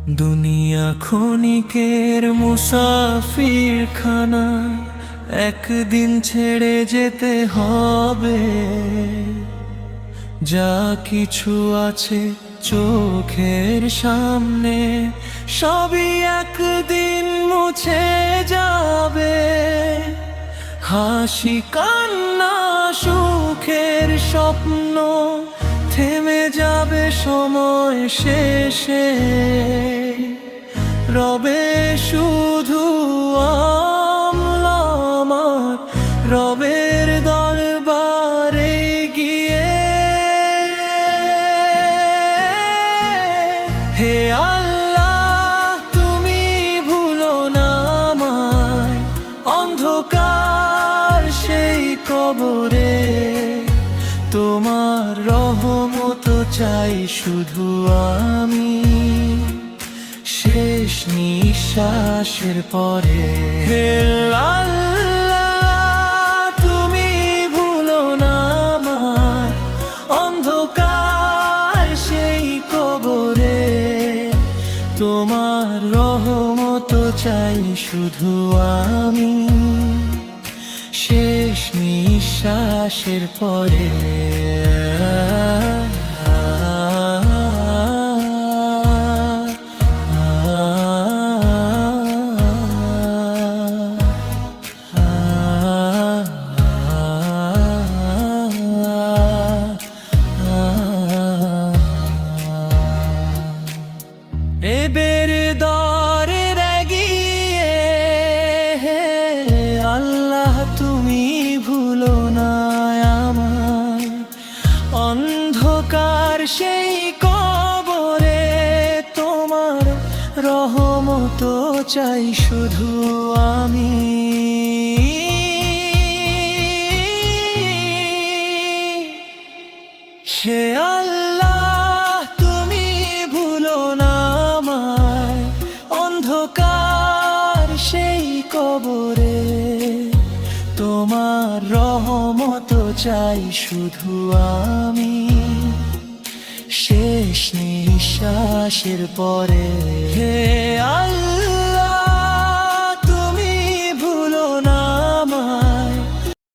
দুনিয়া ক্ষণিকের মুসাফির খানা, একদিন ছেড়ে যেতে হবে। যা কিছু আছে চোখের সামনে, সবই একদিন মুছে যাবে। হাসি কান্না সুখের স্বপ্ন থেমে যাবে সময় শেষে। রবে শুধু আমার রবের দরবারে গিয়ে। হে আল্লাহ, তুমি ভুলো না আমায় অন্ধকার সেই কবরে। তোমার রহমত চাই শুধু আমি শেষ নিঃশ্বাসের পরে। হে আল্লাহ, তুমি ভুলো না আমার অন্ধকার সেই কবরে। তোমার রহমত চাই শুধু আমি শেষ নিঃশ্বাসের পরে। এবের দরে গিয়ে আল্লাহ, তুমি ভুলো না আমায় অন্ধকার সেই কবরে। তোমার রহমত চাই শুধু আমি হে আল্লাহ, তুমি ভুলো না আমায় অন্ধকার সেই কবরে। তোমার রহমত চাই শুধু আমি শেষ নিঃশ্বাসের পরে। হে আল্লাহ।